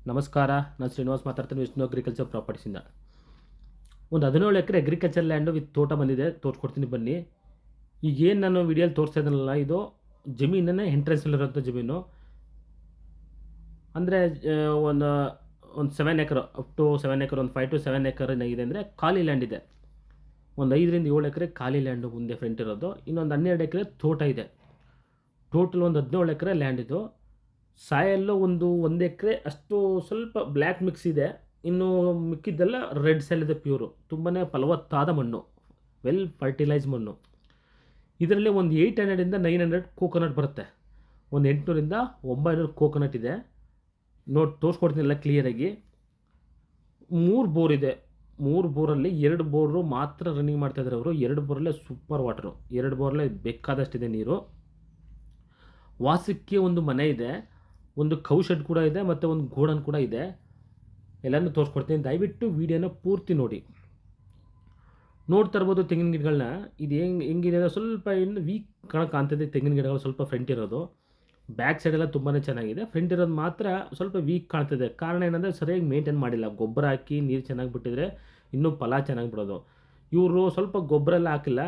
ನಮಸ್ಕಾರ, ನಾನು ಶ್ರೀನಿವಾಸ್ ಮಾತಾಡ್ತೀನಿ ವಿಷ್ಣು ಅಗ್ರಿಕಲ್ಚರ್ ಪ್ರಾಪರ್ಟೀಸಿಂದ. ಒಂದು 17 ಎಕರೆ ಅಗ್ರಿಕಲ್ಚರ್ ಲ್ಯಾಂಡು ವಿತ್ ತೋಟ ಬಂದಿದೆ, ತೋರಿಸ್ಕೊಡ್ತೀನಿ ಬನ್ನಿ. ಈಗೇನು ನಾನು ವಿಡಿಯೋಲಿ ತೋರಿಸ್ತಾ ಇದ್ದೀನಲ್ಲ, ಇದು ಜಮೀನನ್ನೇ ಎಂಟ್ರೆನ್ಸಲ್ಲಿರೋಂಥ ಜಮೀನು. ಅಂದರೆ ಒಂದು ಒಂದು 7 ಎಕರ್ ಅಪ್ ಟು 7 ಎಕರ್, ಒಂದು 5 to 7 ಎಕರ್ ಏನಾಗಿದೆ ಅಂದರೆ ಖಾಲಿ ಲ್ಯಾಂಡ್ ಇದೆ. ಒಂದು 5 ರಿಂದ 7 ಎಕರೆ ಖಾಲಿ ಲ್ಯಾಂಡು ಮುಂದೆ ಫ್ರಂಟ್ ಇರೋದು, ಇನ್ನೊಂದು 12 ಎಕರೆ ತೋಟ ಇದೆ. ಟೋಟಲ್ ಒಂದು 17 ಎಕರೆ ಲ್ಯಾಂಡ್ ಇದು. ಸಾಯಲ್ಲು ಒಂದು ಎಕರೆ ಅಷ್ಟು ಸ್ವಲ್ಪ ಬ್ಲ್ಯಾಕ್ ಮಿಕ್ಸ್ ಇದೆ, ಇನ್ನು ಮಿಕ್ಕಿದ್ದೆಲ್ಲ ರೆಡ್ ಸೆಲ್ ಇದೆ ಪ್ಯೂರು. ತುಂಬಾ ಫಲವತ್ತಾದ ಮಣ್ಣು, ವೆಲ್ ಫರ್ಟಿಲೈಸ್ ಮಣ್ಣು. ಇದರಲ್ಲಿ ಒಂದು 800 to 900 ಕೋಕೋನಟ್ ಬರುತ್ತೆ. ಒಂದು 800 ರಿಂದ 900 ಕೋಕೋನಟ್ ಇದೆ. ನೋಡಿ ತೋರಿಸ್ಕೊಡ್ತೀನಿ ಎಲ್ಲ ಕ್ಲಿಯರಾಗಿ. 3 ಬೋರ್ ಇದೆ. 3 ಬೋರಲ್ಲಿ 2 ಬೋರು ಮಾತ್ರ ರನ್ನಿಂಗ್ ಮಾಡ್ತಾಯಿದ್ದಾರೆ ಅವರು. 2 ಬೋರಲ್ಲೇ ಸೂಪರ್ ವಾಟರು, 2 ಬೋರಲ್ಲೇ ಬೇಕಾದಷ್ಟಿದೆ ನೀರು. ವಾಸಕ್ಕೆ ಒಂದು ಮನೆ ಇದೆ, ಒಂದು ಕೌ ಶೆಡ್ ಕೂಡ ಇದೆ, ಮತ್ತು ಒಂದು ಗೋಡನ್ ಕೂಡ ಇದೆ. ಎಲ್ಲನೂ ತೋರಿಸ್ಕೊಡ್ತೀನಿ, ದಯವಿಟ್ಟು ವೀಡಿಯೋನ ಪೂರ್ತಿ ನೋಡಿ. ನೋಡ್ತಾ ಇರ್ಬೋದು ತೆಂಗಿನ ಗಿಡಗಳನ್ನ. ಇದು ಹೆಂಗಿದೆ ಅಂದರೆ ಸ್ವಲ್ಪ ಇನ್ನು ವೀಕ್ ಕಾಣ್ತಿದೆ. ತೆಂಗಿನ ಗಿಡಗಳು ಸ್ವಲ್ಪ ಫ್ರಂಟ್ ಇರೋದು, ಬ್ಯಾಕ್ ಸೈಡೆಲ್ಲ ತುಂಬಾ ಚೆನ್ನಾಗಿದೆ. ಫ್ರಂಟ್ ಇರೋದು ಮಾತ್ರ ಸ್ವಲ್ಪ ವೀಕ್ ಕಾಣ್ತಿದೆ. ಕಾರಣ ಏನಂದರೆ ಸರಿಯಾಗಿ ಮೇಂಟೈನ್ ಮಾಡಿಲ್ಲ. ಗೊಬ್ಬರ ಹಾಕಿ ನೀರು ಚೆನ್ನಾಗಿ ಬಿಟ್ಟಿದ್ರೆ ಇನ್ನೂ ಫಲ ಚೆನ್ನಾಗಿ ಬಿಡೋದು. ಇವರು ಸ್ವಲ್ಪ ಗೊಬ್ಬರ ಎಲ್ಲ ಹಾಕಿಲ್ಲ,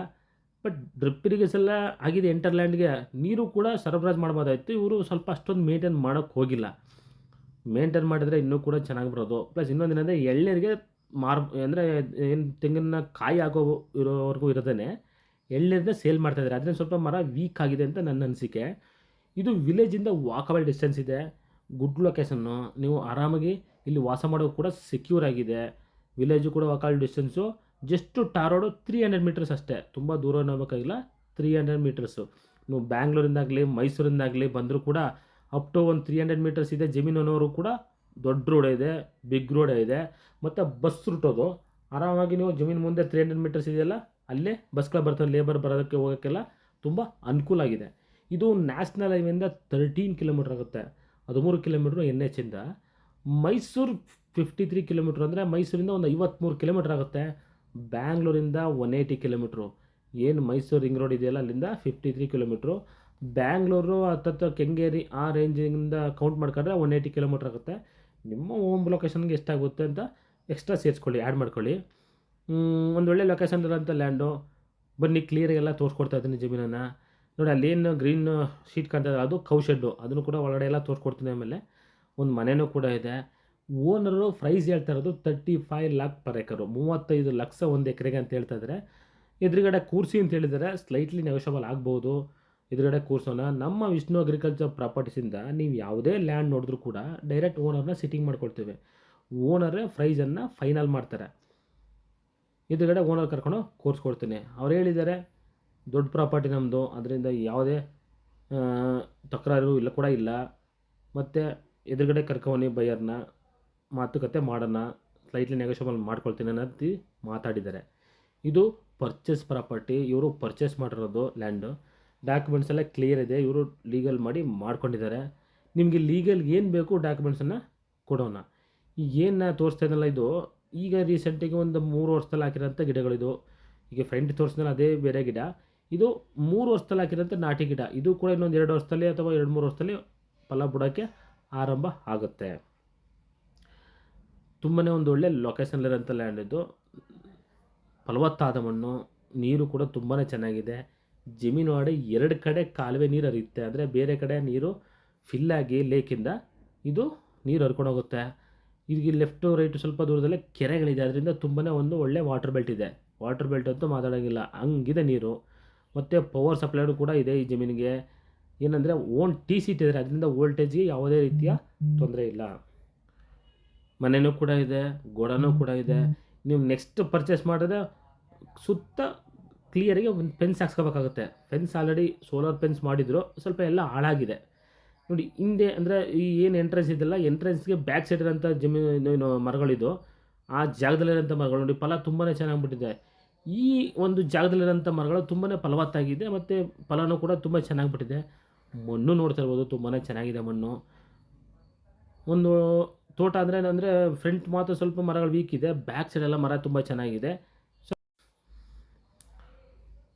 ಬಟ್ ಡ್ರಿಪ್ ಇರಿಗೇಷನ್ ಎಲ್ಲ ಆಗಿದೆ. ಎಂಟರ್ ಲ್ಯಾಂಡ್ಗೆ ನೀರು ಕೂಡ ಸರಬರಾಜು ಮಾಡ್ಬೋದಾಯಿತು. ಇವರು ಸ್ವಲ್ಪ ಅಷ್ಟೊಂದು ಮೇಂಟೈನ್ ಮಾಡೋಕ್ಕೆ ಹೋಗಿಲ್ಲ. ಮೇಂಟೈನ್ ಮಾಡಿದರೆ ಇನ್ನೂ ಕೂಡ ಚೆನ್ನಾಗಿ ಬರೋದು. ಪ್ಲಸ್ ಇನ್ನೊಂದೇನೆಂದರೆ ಎಳ್ನೀರಿಗೆ ಅಂದರೆ ಏನು ತೆಂಗಿನ ಕಾಯಿ ಆಗೋ ಇರೋವರೆಗೂ ಇರೋದೇ ಎಳ್ನೀರನ್ನ ಸೇಲ್ ಮಾಡ್ತಾಯಿದ್ದಾರೆ. ಅದರಿಂದ ಸ್ವಲ್ಪ ಮರ ವೀಕ್ ಆಗಿದೆ ಅಂತ ನನ್ನ ಅನಿಸಿಕೆ. ಇದು ವಿಲೇಜಿಂದ ವಾಕಬಲ್ ಡಿಸ್ಟೆನ್ಸ್ ಇದೆ, ಗುಡ್ ಲೊಕೇಶನ್ನು. ನೀವು ಆರಾಮಾಗಿ ಇಲ್ಲಿ ವಾಸ ಮಾಡೋದು ಕೂಡ ಸೆಕ್ಯೂರ್ ಆಗಿದೆ. ವಿಲೇಜು ಕೂಡ walkable distance. Just tar road 300 metres ಅಷ್ಟೇ, ತುಂಬ ದೂರ ಹೋಗಬೇಕಾಗಿಲ್ಲ. 300 ಮೀಟರ್ಸು. ನೀವು ಬ್ಯಾಂಗ್ಳೂರಿಂದಾಗಲಿ ಮೈಸೂರಿಂದಾಗಲಿ ಬಂದರೂ ಕೂಡ ಅಪ್ ಟು ಒಂದು 300 ಮೀಟರ್ಸ್ ಇದೆ. ಜಮೀನು ಅನ್ನೋರು ಕೂಡ ದೊಡ್ಡ ರೋಡ್ ಇದೆ, ಬಿಗ್ ರೋಡ್ ಇದೆ, ಮತ್ತು ಬಸ್ ರೂಟೋದು. ಆರಾಮಾಗಿ ನೀವು ಜಮೀನು ಮುಂದೆ 300 ಮೀಟರ್ಸ್ ಇದೆಯಲ್ಲ, ಅಲ್ಲೇ ಬಸ್ಗಳು ಬರ್ತಾರೆ. ಲೇಬರ್ ಬರೋದಕ್ಕೆ ಹೋಗೋಕ್ಕೆಲ್ಲ ತುಂಬ ಅನುಕೂಲ ಆಗಿದೆ. ಇದು ನ್ಯಾಷನಲ್ ಹೈವೇಯಿಂದ 13 ಕಿಲೋಮೀಟ್ರ್ ಆಗುತ್ತೆ, 13 ಕಿಲೋಮೀಟ್ರು NH ಇಂದ. ಮೈಸೂರು 53 ಕಿಲೋಮೀಟ್ರ್, ಅಂದರೆ ಮೈಸೂರಿಂದ ಒಂದು 53 ಕಿಲೋಮೀಟ್ರ್ ಆಗುತ್ತೆ. ಬ್ಯಾಂಗ್ಳೂರಿಂದ 180 ಕಿಲೋಮೀಟ್ರು. ಏನು ಮೈಸೂರು ರಿಂಗ್ ರೋಡ್ ಇದೆಯಲ್ಲ, ಅಲ್ಲಿಂದ 53 ಕಿಲೋಮೀಟ್ರು. ಬ್ಯಾಂಗ್ಳೂರು ಹತ್ತತ್ರ ಕೆಂಗೇರಿ ಆ ರೇಂಜಿಂದ ಕೌಂಟ್ ಮಾಡ್ಕೊಂಡ್ರೆ 180 ಕಿಲೋಮೀಟ್ರ್ ಆಗುತ್ತೆ. ನಿಮ್ಮ ಹೋಮ್ ಲೊಕೇಶನ್ಗೆ ಎಷ್ಟಾಗುತ್ತೆ ಅಂತ ಎಕ್ಸ್ಟ್ರಾ ಸೇರಿಸ್ಕೊಳ್ಳಿ, ಆ್ಯಡ್ ಮಾಡ್ಕೊಳ್ಳಿ. ಒಂದು ಒಳ್ಳೆ ಲೊಕೇಶನ್ ಇರೋಂಥ ಲ್ಯಾಂಡು. ಬನ್ನಿ ಕ್ಲಿಯರಾಗೆಲ್ಲ ತೋರಿಸ್ಕೊಡ್ತಾ ಇದ್ದೀನಿ ಜಮೀನನ್ನು. ನೋಡಿ ಅಲ್ಲೇನು ಗ್ರೀನ್ ಶೀಟ್ ಕಾಣ್ತದೆ, ಅದು ಕೌ ಶೆಡ್ಡು. ಅದನ್ನು ಕೂಡ ಒಳಗಡೆ ಎಲ್ಲ ತೋರಿಸ್ಕೊಡ್ತೀನಿ. ಆಮೇಲೆ ಒಂದು ಮನೆಯೂ ಕೂಡ ಇದೆ. ಓನರು ಪ್ರೈಸ್ ಹೇಳ್ತಾ ಇರೋದು 35 lakh ಪರ್ ಎಕರು, 35 ಲಕ್ಷ ಒಂದು ಎಕರೆಗೆ ಅಂತ ಹೇಳ್ತಾ ಇದ್ದಾರೆ. ಎದುರುಗಡೆ ಕೂರಿಸಿ ಅಂತ ಹೇಳಿದ್ದಾರೆ. ಸ್ಲೈಟ್ಲಿ ನೆಗೋಷಿಯಬಲ್ ಆಗ್ಬೋದು. ಎದುರುಗಡೆ ಕೂರ್ಸೋಣ. ನಮ್ಮ ವಿಷ್ಣು ಅಗ್ರಿಕಲ್ಚರ್ ಪ್ರಾಪರ್ಟೀಸಿಂದ ನೀವು ಯಾವುದೇ ಲ್ಯಾಂಡ್ ನೋಡಿದ್ರೂ ಕೂಡ ಡೈರೆಕ್ಟ್ ಓನರ್ನ ಸಿಟ್ಟಿಂಗ್ ಮಾಡ್ಕೊಳ್ತೇವೆ. ಓನರೇ ಪ್ರೈಸನ್ನು ಫೈನಲ್ ಮಾಡ್ತಾರೆ. ಎದುರುಗಡೆ ಓನರ್ ಕರ್ಕೊಂಡು ಕೂರಿಸ್ಕೊಡ್ತೀನಿ. ಅವ್ರು ಹೇಳಿದ್ದಾರೆ ದೊಡ್ಡ ಪ್ರಾಪರ್ಟಿ ನಮ್ಮದು, ಅದರಿಂದ ಯಾವುದೇ ತಕರಾರು ಇಲ್ಲ ಕೂಡ ಇಲ್ಲ. ಮತ್ತು ಎದುರುಗಡೆ ಕರ್ಕೊಂಡು ಬೈಯರ್ನ ಮಾತುಕತೆ ಮಾಡೋಣ, ಸ್ಲೈಟ್ಲಿ ನೆಗೋಷಿಯಬಲ್ ಮಾಡ್ಕೊಳ್ತೀನಿ ಅನ್ನೋದು ಮಾತಾಡಿದ್ದಾರೆ. ಇದು ಪರ್ಚೇಸ್ ಪ್ರಾಪರ್ಟಿ. ಇವರು ಪರ್ಚೇಸ್ ಮಾಡಿರೋದು ಲ್ಯಾಂಡು. ಡಾಕ್ಯುಮೆಂಟ್ಸ್ ಎಲ್ಲ ಕ್ಲಿಯರ್ ಇದೆ. ಇವರು ಲೀಗಲ್ ಮಾಡಿ ಮಾಡ್ಕೊಂಡಿದ್ದಾರೆ. ನಿಮಗೆ ಲೀಗಲ್ ಏನು ಬೇಕು ಡಾಕ್ಯುಮೆಂಟ್ಸನ್ನು ಕೊಡೋಣ. ಈಗ ಏನು ತೋರಿಸ್ತಾ ಇದ್ದಲ್ಲ, ಇದು ಈಗ ರೀಸೆಂಟಿಗೆ ಒಂದು 3 ವರ್ಷದಲ್ಲಿ ಹಾಕಿರೋಂಥ ಗಿಡಗಳಿದು. ಈಗ ಫ್ರೆಂಡ್ ತೋರಿಸಿದ್ರೆ ಅದೇ ಬೇರೆ ಗಿಡ. ಇದು 3 ವರ್ಷದಲ್ಲಿ ಹಾಕಿರೋಂಥ ನಾಟಿ ಗಿಡ. ಇದು ಕೂಡ ಇನ್ನೊಂದು 2 ವರ್ಷದಲ್ಲಿ ಅಥವಾ 2-3 ವರ್ಷದಲ್ಲಿ ಫಲ ಬಿಡೋಕ್ಕೆ ಆರಂಭ ಆಗುತ್ತೆ. ತುಂಬಾ ಒಂದು ಒಳ್ಳೆ ಲೊಕೇಶನ್ಲಿರೋಂಥ ಲ್ಯಾಂಡ್ ಇದು. ಫಲವತ್ತಾದ ಮಣ್ಣು, ನೀರು ಕೂಡ ತುಂಬಾ ಚೆನ್ನಾಗಿದೆ. ಜಮೀನು ಆಡಿ 2 ಕಡೆ ಕಾಲುವೆ ನೀರು ಹರಿಯುತ್ತೆ. ಅಂದರೆ ಬೇರೆ ಕಡೆ ನೀರು ಫಿಲ್ಲಾಗಿ ಲೇಕಿಂದ ಇದು ನೀರು ಹರ್ಕೊಂಡು ಹೋಗುತ್ತೆ. ಈಗ ಲೆಫ್ಟು ರೈಟು ಸ್ವಲ್ಪ ದೂರದಲ್ಲೇ ಕೆರೆಗಳಿದೆ. ಅದರಿಂದ ತುಂಬಾ ಒಂದು ಒಳ್ಳೆ ವಾಟರ್ ಬೆಲ್ಟ್ ಇದೆ. ವಾಟರ್ ಬೆಲ್ಟ್ ಅಂತೂ ಮಾತಾಡೋಂಗಿಲ್ಲ, ಹಂಗಿದೆ ನೀರು. ಮತ್ತು ಪವರ್ ಸಪ್ಲೈಡು ಕೂಡ ಇದೆ ಈ ಜಮೀನಿಗೆ. ಏನಂದರೆ ಓನ್ TC ಇಟ್ಟಿದ್ದಾರೆ, ಅದರಿಂದ ವೋಲ್ಟೇಜ್ಗೆ ಯಾವುದೇ ರೀತಿಯ ತೊಂದರೆ ಇಲ್ಲ. ಮನೆಯೂ ಕೂಡ ಇದೆ, ಗೋಡನೂ ಕೂಡ ಇದೆ. ನೀವು ನೆಕ್ಸ್ಟ್ ಪರ್ಚೇಸ್ ಮಾಡಿದ್ರೆ ಸುತ್ತ ಕ್ಲಿಯರಿಗೆ ಒಂದು ಫೆನ್ಸ್ ಹಾಕ್ಸ್ಕೋಬೇಕಾಗುತ್ತೆ. ಫೆನ್ಸ್ ಆಲ್ರೆಡಿ ಸೋಲಾರ್ ಫೆನ್ಸ್ ಮಾಡಿದ್ರು, ಸ್ವಲ್ಪ ಎಲ್ಲ ಹಾಳಾಗಿದೆ. ನೋಡಿ ಹಿಂದೆ ಅಂದರೆ ಈ ಏನು ಎಂಟ್ರೆನ್ಸ್ ಇದೆಯಲ್ಲ, ಎಂಟ್ರೆನ್ಸ್ಗೆ ಬ್ಯಾಕ್ ಸೈಡ್ ಇರೋಂಥ ಜಮೀನು ಮರಗಳಿದು. ಆ ಜಾಗದಲ್ಲಿರೋಂಥ ಮರಗಳು ನೋಡಿ ಫಲ ತುಂಬಾ ಚೆನ್ನಾಗಿಬಿಟ್ಟಿದೆ. ಈ ಒಂದು ಜಾಗದಲ್ಲಿರೋಂಥ ಮರಗಳು ತುಂಬಾ ಫಲವತ್ತಾಗಿದೆ, ಮತ್ತು ಫಲನೂ ಕೂಡ ತುಂಬ ಚೆನ್ನಾಗಿಬಿಟ್ಟಿದೆ. ಮಣ್ಣು ನೋಡ್ತಾ ಇರ್ಬೋದು, ತುಂಬಾ ಚೆನ್ನಾಗಿದೆ ಮಣ್ಣು. ಒಂದು ತೋಟ ಅಂದರೆ ಫ್ರಂಟ್ ಮಾತ್ರ ಸ್ವಲ್ಪ ಮರಗಳು ವೀಕ್ ಇದೆ, ಬ್ಯಾಕ್ ಸೈಡೆಲ್ಲ ಮರ ತುಂಬ ಚೆನ್ನಾಗಿದೆ. ಸೊ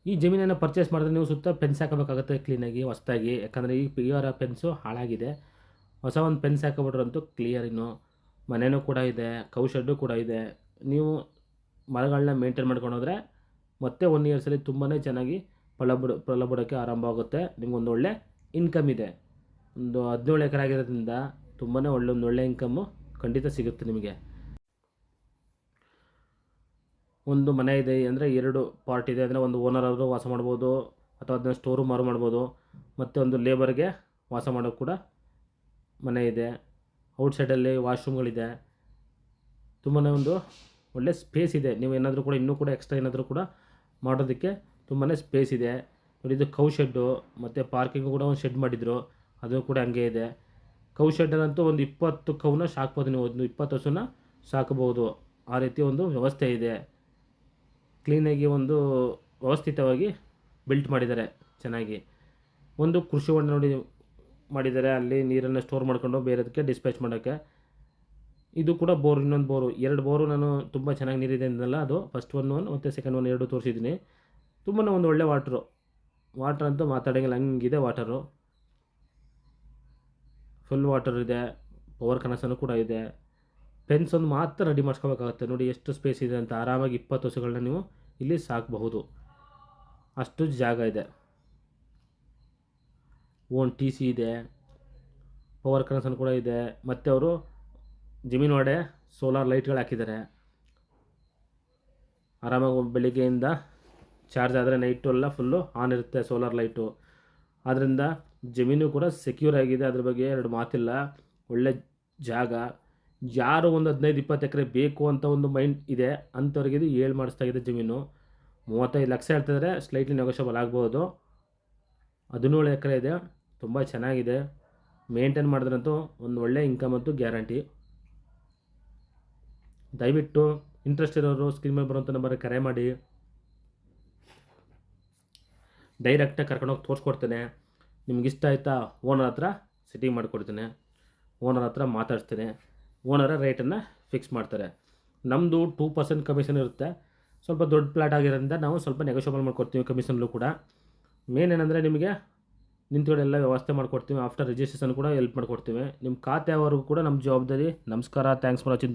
ಈ ಜಮೀನನ್ನು ಪರ್ಚೇಸ್ ಮಾಡಿದ್ರೆ ನೀವು ಸುತ್ತ ಫೆನ್ಸ್ ಹಾಕಬೇಕಾಗುತ್ತೆ ಕ್ಲೀನಾಗಿ ಹೊಸದಾಗಿ. ಯಾಕಂದರೆ ಈ PVR ಫೆನ್ಸು ಹಾಳಾಗಿದೆ. ಹೊಸ ಒಂದು ಫೆನ್ಸ್ ಹಾಕೋಬಿಟ್ರಂತೂ ಕ್ಲಿಯರ್. ಇನ್ನು ಮನೆಯೂ ಕೂಡ ಇದೆ, ಕೌ ಶೆಡ್ಡು ಕೂಡ ಇದೆ. ನೀವು ಮರಗಳನ್ನ ಮೇಂಟೈನ್ ಮಾಡ್ಕೊಂಡು ಹೋದರೆ ಮತ್ತೆ 1 ಇಯರ್ಸಲ್ಲಿ ತುಂಬಾ ಚೆನ್ನಾಗಿ ಫಲ ಬಿಡೋಕ್ಕೆ ಆರಂಭ ಆಗುತ್ತೆ. ನಿಮ್ಗೊಂದು ಒಳ್ಳೆ ಇನ್ಕಮ್ ಇದೆ. ಒಂದು 17 ಎಕರೆ ಆಗಿರೋದ್ರಿಂದ ತುಂಬಾ ಒಂದು ಒಳ್ಳೆ ಇನ್ಕಮ್ಮು ಖಂಡಿತ ಸಿಗುತ್ತೆ ನಿಮಗೆ. ಒಂದು ಮನೆ ಇದೆ ಅಂದರೆ 2 ಪಾರ್ಟ್ ಇದೆ ಅಂದರೆ ಒಂದು ಓನರ್ ಆದರೂ ವಾಸ ಮಾಡ್ಬೋದು, ಅಥವಾ ಅದನ್ನ ಸ್ಟೋರ್ ರೂಮ್ ಮಾಡ್ಬೋದು. ಮತ್ತು ಒಂದು ಲೇಬರ್ಗೆ ವಾಸ ಮಾಡೋಕ್ಕೆ ಕೂಡ ಮನೆ ಇದೆ. ಔಟ್ಸೈಡಲ್ಲಿ ವಾಶ್ರೂಮ್ಗಳಿದೆ. ತುಂಬಾ ಒಂದು ಒಳ್ಳೆ ಸ್ಪೇಸ್ ಇದೆ. ನೀವು ಏನಾದರೂ ಕೂಡ ಇನ್ನೂ ಕೂಡ ಎಕ್ಸ್ಟ್ರಾ ಏನಾದರೂ ಕೂಡ ಮಾಡೋದಕ್ಕೆ ತುಂಬಾ ಸ್ಪೇಸ್ ಇದೆ. ನೋಡಿ, ಇದು ಕೌ ಶೆಡ್ಡು, ಮತ್ತು ಪಾರ್ಕಿಂಗು ಕೂಡ ಒಂದು ಶೆಡ್ ಮಾಡಿದ್ರು, ಅದು ಕೂಡ ಹಂಗೆ ಇದೆ. ಕೌ ಶೆಡ್ಡಲ್ಲಂತೂ ಒಂದು 20 ಕೌನ ಸಾಕ್ಬೋದು. ನೀವು ಒಂದು 20 ಹಸುನ ಸಾಕಬಹುದು. ಆ ರೀತಿ ಒಂದು ವ್ಯವಸ್ಥೆ ಇದೆ. ಕ್ಲೀನಾಗಿ ಒಂದು ವ್ಯವಸ್ಥಿತವಾಗಿ ಬಿಲ್ಟ್ ಮಾಡಿದ್ದಾರೆ ಚೆನ್ನಾಗಿ. ಒಂದು ಕೃಷಿ ಹೊಂಡ ನೋಡಿ ಮಾಡಿದ್ದಾರೆ, ಅಲ್ಲಿ ನೀರನ್ನು ಸ್ಟೋರ್ ಮಾಡ್ಕೊಂಡು ಬೇರೆದಕ್ಕೆ ಡಿಸ್ಪ್ಯಾಚ್ ಮಾಡೋಕ್ಕೆ. ಇದು ಕೂಡ ಬೋರ್, ಇನ್ನೊಂದು ಬೋರು, 2 ಬೋರು ನಾನು ತುಂಬ ಚೆನ್ನಾಗಿ ನೀರಿದೆ ಅಂದಲ್ಲ, ಅದು ಫಸ್ಟ್ ಒನ್ ಮತ್ತು ಸೆಕೆಂಡ್ ಒನ್ 2 ತೋರಿಸಿದ್ದೀನಿ. ತುಂಬಾ ಒಂದು ಒಳ್ಳೆ ವಾಟ್ರ್ ಅಂತೂ ಮಾತಾಡೋಂಗಿಲ್ಲ, ಹಂಗಿದೆ ವಾಟರು. ಫುಲ್ ವಾಟರ್ ಇದೆ. ಪವರ್ ಕನೆಕ್ಷನ್ ಕೂಡ ಇದೆ. ಫೆನ್ಸ್ ಒಂದು ಮಾತ್ರ ರೆಡಿ ಮಾಡಿಸ್ಕೋಬೇಕಾಗುತ್ತೆ. ನೋಡಿ ಎಷ್ಟು ಸ್ಪೇಸ್ ಇದೆ ಅಂತ. ಆರಾಮಾಗಿ 20 ಹಸುಗಳನ್ನ ನೀವು ಇಲ್ಲಿ ಸಾಕಬಹುದು, ಅಷ್ಟು ಜಾಗ ಇದೆ. ಓನ್ TC ಇದೆ, ಪವರ್ ಕನೆಕ್ಷನ್ ಕೂಡ ಇದೆ. ಮತ್ತು ಅವರು ಜಮೀನು ಒಡೆ ಸೋಲಾರ್ ಲೈಟ್ಗಳು ಹಾಕಿದ್ದಾರೆ. ಆರಾಮಾಗಿ ಬೆಳಿಗ್ಗೆಯಿಂದ ಚಾರ್ಜ್ ಆದರೆ ನೈಟು ಎಲ್ಲ ಫುಲ್ಲು ಆನ್ ಇರುತ್ತೆ ಸೋಲಾರ್ ಲೈಟು. ಆದ್ದರಿಂದ ಜಮೀನು ಕೂಡ ಸೆಕ್ಯೂರ್ ಆಗಿದೆ, ಅದ್ರ ಬಗ್ಗೆ 2 ಮಾತಿಲ್ಲ. ಒಳ್ಳೆ ಜಾಗ. ಯಾರು ಒಂದು 15-20 ಎಕರೆ ಬೇಕು ಅಂತ ಒಂದು ಮೈಂಡ್ ಇದೆ ಅಂಥವ್ರಿಗೆ ಇದು 7 ಮಾಡಿಸ್ತಾ ಇದೆ ಜಮೀನು. 35 ಲಕ್ಷ ಹೇಳ್ತಿದ್ರೆ ಸ್ಲೈಟ್ಲಿ ನೆಗೋಷಿಯಬಲ್ ಆಗ್ಬೋದು. 17 ಎಕರೆ ಇದೆ, ತುಂಬ ಚೆನ್ನಾಗಿದೆ. ಮೇಂಟೈನ್ ಮಾಡಿದ್ರಂತೂ ಒಂದು ಒಳ್ಳೆ ಇನ್ಕಮ್ ಅಂತೂ ಗ್ಯಾರಂಟಿ. ದಯವಿಟ್ಟು ಇಂಟ್ರೆಸ್ಟ್ ಇರೋರು ಸ್ಕ್ರೀನ್ ಮೇಲೆ ಬರುವಂಥ ನಂಬರ್ಗೆ ಕರೆ ಮಾಡಿ. ಡೈರೆಕ್ಟಾಗಿ ಕರ್ಕೊಂಡೋಗಿ ತೋರಿಸ್ಕೊಡ್ತೇನೆ. ನಿಮ್ಗೆ ಇಷ್ಟ ಆಯಿತಾ ಓನರ್ ಹತ್ರ ಸೆಟ್ಟಿಂಗ್ ಮಾಡಿಕೊಡ್ತೇನೆ, ಓನರ್ ಹತ್ರ ಮಾತಾಡ್ತೇನೆ. ಓನರ ರೇಟನ್ನು ಫಿಕ್ಸ್ ಮಾಡ್ತಾರೆ. ನಮ್ಮದು 2% ಕಮಿಷನ್ ಇರುತ್ತೆ. ಸ್ವಲ್ಪ ದೊಡ್ಡ ಪ್ಲಾಟ್ ಆಗಿರೋದ್ರಿಂದ ನಾವು ಸ್ವಲ್ಪ ನೆಗೋಷಿಯಬಲ್ ಮಾಡ್ಕೊಡ್ತೀವಿ ಕಮಿಷನ್ಲು ಕೂಡ. ಮೇನ್ ಏನಂದರೆ ನಿಮಗೆ ನಿಂತ್ಗಡೆ ಎಲ್ಲ ವ್ಯವಸ್ಥೆ ಮಾಡಿಕೊಡ್ತೀವಿ. ಆಫ್ಟರ್ ರಿಜಿಸ್ಟ್ರೇಷನ್ ಕೂಡ ಹೆಲ್ಪ್ ಮಾಡಿಕೊಡ್ತೀವಿ. ನಿಮ್ಮ ಖಾತೆವರೆಗೂ ಕೂಡ ನಮ್ಮ ಜವಾಬ್ದಾರಿ. ನಮಸ್ಕಾರ, ಥ್ಯಾಂಕ್ಸ್ ಫಾರ್ ವಾಚಿಂಗ್.